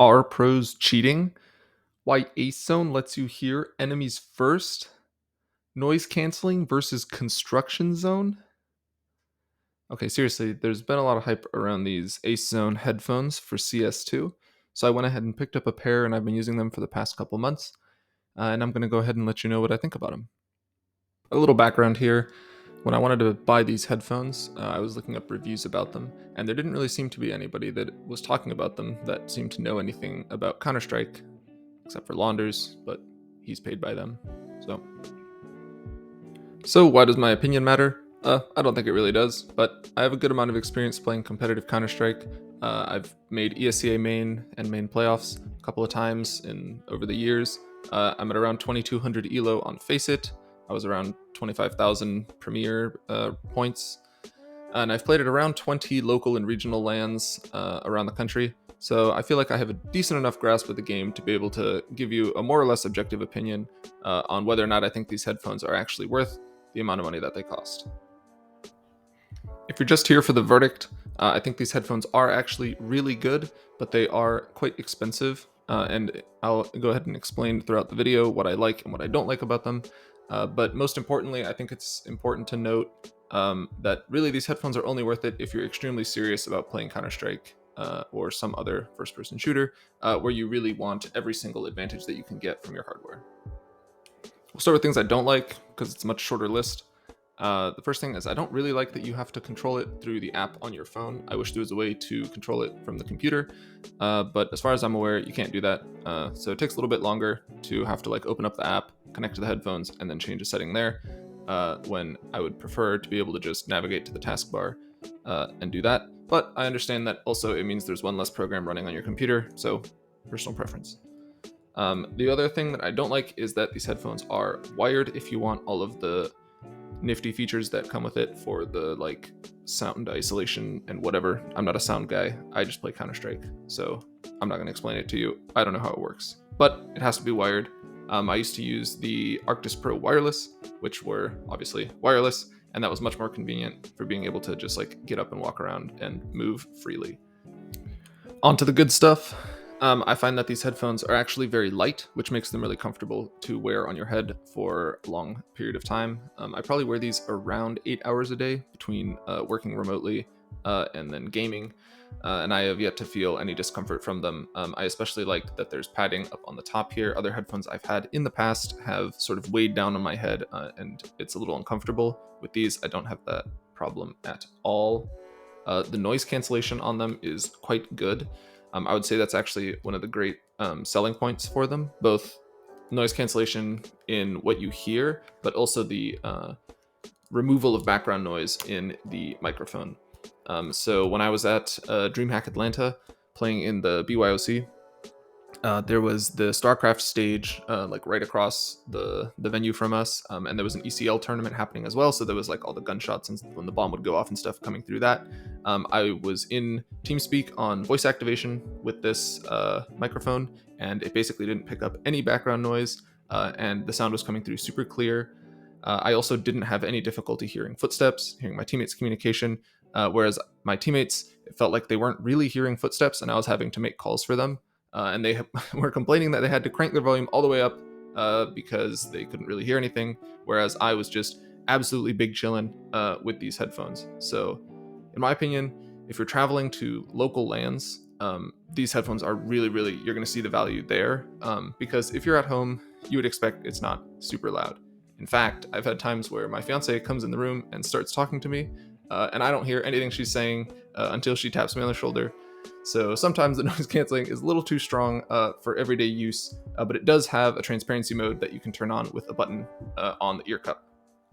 Are pros cheating? Why Acezone lets you hear enemies first? Noise canceling versus construction zone? Okay, seriously, there's been a lot of hype around these Acezone headphones for CS2. So I went ahead and picked up a pair and I've been using them for the past couple months. And I'm going to go ahead and let you know what I think about them. A little background here. When I wanted to buy these headphones, I was looking up reviews about them, and there didn't really seem to be anybody that was talking about them that seemed to know anything about Counter-Strike, except for Launders, but he's paid by them. So why does my opinion matter? I don't think it really does, but I have a good amount of experience playing competitive Counter-Strike. I've made ESEA main and main playoffs a couple of times over the years. I'm at around 2200 elo on Faceit. I was around 25,000 premier points, and I've played at around 20 local and regional LANs around the country. So I feel like I have a decent enough grasp of the game to be able to give you a more or less objective opinion on whether or not I think these headphones are actually worth the amount of money that they cost. If you're just here for the verdict, I think these headphones are actually really good, but they are quite expensive. And I'll go ahead and explain throughout the video what I like and what I don't like about them. But most importantly, I think it's important to note that really these headphones are only worth it if you're extremely serious about playing Counter-Strike or some other first-person shooter where you really want every single advantage that you can get from your hardware. We'll start with things I don't like because it's a much shorter list. The first thing is I don't really like that you have to control it through the app on your phone. I wish there was a way to control it from the computer, but as far as I'm aware, you can't do that. So it takes a little bit longer to have to open up the app, connect to the headphones, and then change a setting there, when I would prefer to be able to just navigate to the taskbar and do that. But I understand that also it means there's one less program running on your computer, so personal preference. The other thing that I don't like is that these headphones are wired if you want all of the nifty features that come with it for the sound isolation and whatever. I'm not a sound guy. I just play Counter-Strike, so I'm not going to explain it to you. I don't know how it works, but it has to be wired. I used to use the Arctis Pro wireless, which were obviously wireless, and that was much more convenient for being able to just get up and walk around and move freely. On to the good stuff. I find that these headphones are actually very light, which makes them really comfortable to wear on your head for a long period of time. I probably wear these around 8 hours a day between working remotely and then gaming, and I have yet to feel any discomfort from them. I especially like that there's padding up on the top here. Other headphones I've had in the past have sort of weighed down on my head, and it's a little uncomfortable. With these, I don't have that problem at all. The noise cancellation on them is quite good. I would say that's actually one of the great selling points for them, both noise cancellation in what you hear, but also the removal of background noise in the microphone. So when I was at DreamHack Atlanta playing in the BYOC, there was the StarCraft stage right across the venue from us, and there was an ECL tournament happening as well, so there was all the gunshots and when the bomb would go off and stuff coming through that. I was in TeamSpeak on voice activation with this microphone, and it basically didn't pick up any background noise, and the sound was coming through super clear. I also didn't have any difficulty hearing footsteps, hearing my teammates' communication, whereas my teammates, it felt like they weren't really hearing footsteps, and I was having to make calls for them. And they were complaining that they had to crank their volume all the way up because they couldn't really hear anything, whereas I was just absolutely big chillin' with these headphones. So, in my opinion, if you're traveling to local lands, these headphones are really, you're going to see the value there, because if you're at home, you would expect it's not super loud. In fact, I've had times where my fiance comes in the room and starts talking to me, and I don't hear anything she's saying until she taps me on the shoulder. So sometimes the noise canceling is a little too strong for everyday use, but it does have a transparency mode that you can turn on with a button on the ear cup.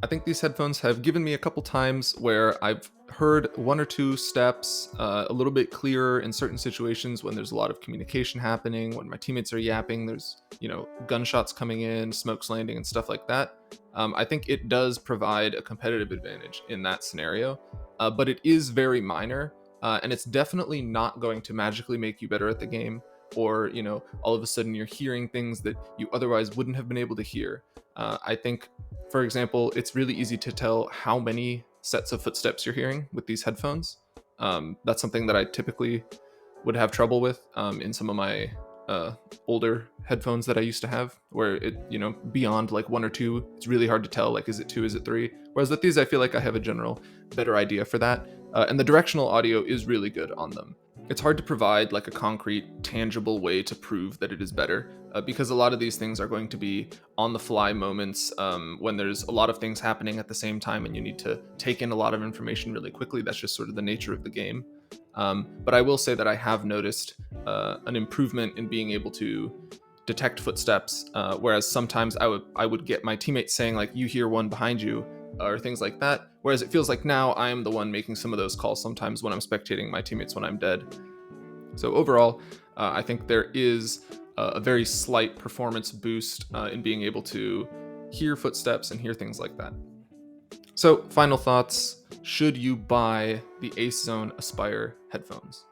I think these headphones have given me a couple times where I've heard one or two steps a little bit clearer in certain situations when there's a lot of communication happening, when my teammates are yapping, there's gunshots coming in, smokes landing, and stuff like that. I think it does provide a competitive advantage in that scenario, but it is very minor. And it's definitely not going to magically make you better at the game, or all of a sudden you're hearing things that you otherwise wouldn't have been able to hear. I think, for example, it's really easy to tell how many sets of footsteps you're hearing with these headphones. That's something that I typically would have trouble with in some of my older headphones that I used to have, where it, beyond like 1 or 2, it's really hard to tell, like, is it 2, is it 3? Whereas with these, I feel like I have a general better idea for that. And the directional audio is really good on them. It's hard to provide like a concrete, tangible way to prove that it is better, because a lot of these things are going to be on the fly moments when there's a lot of things happening at the same time and you need to take in a lot of information really quickly. That's just sort of the nature of the game. But I will say that I have noticed an improvement in being able to detect footsteps, whereas sometimes I would get my teammates saying like, you hear one behind you, or things like that, whereas it feels like now I am the one making some of those calls sometimes when I'm spectating my teammates when I'm dead. So overall, I think there is a very slight performance boost in being able to hear footsteps and hear things like that. So final thoughts: should you buy the Acezone A-spire headphones?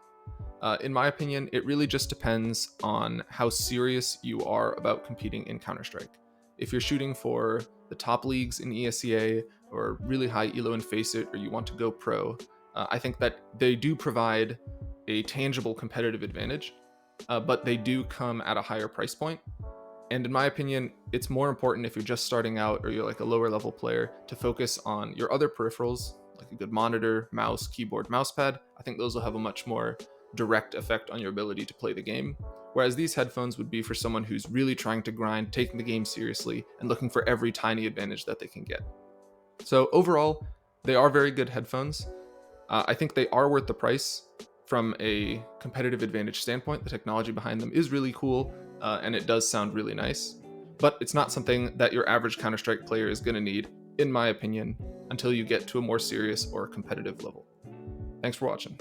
In my opinion, it really just depends on how serious you are about competing in Counter-Strike. If you're shooting for the top leagues in ESEA, or really high elo in Faceit, or you want to go pro, I think that they do provide a tangible competitive advantage, but they do come at a higher price point. And in my opinion, it's more important if you're just starting out or you're like a lower level player to focus on your other peripherals, like a good monitor, mouse, keyboard, mousepad. I think those will have a much more direct effect on your ability to play the game. Whereas these headphones would be for someone who's really trying to grind, taking the game seriously, and looking for every tiny advantage that they can get. So overall, they are very good headphones. I think they are worth the price from a competitive advantage standpoint. The technology behind them is really cool, and it does sound really nice. But it's not something that your average Counter-Strike player is going to need, in my opinion, until you get to a more serious or competitive level. Thanks for watching.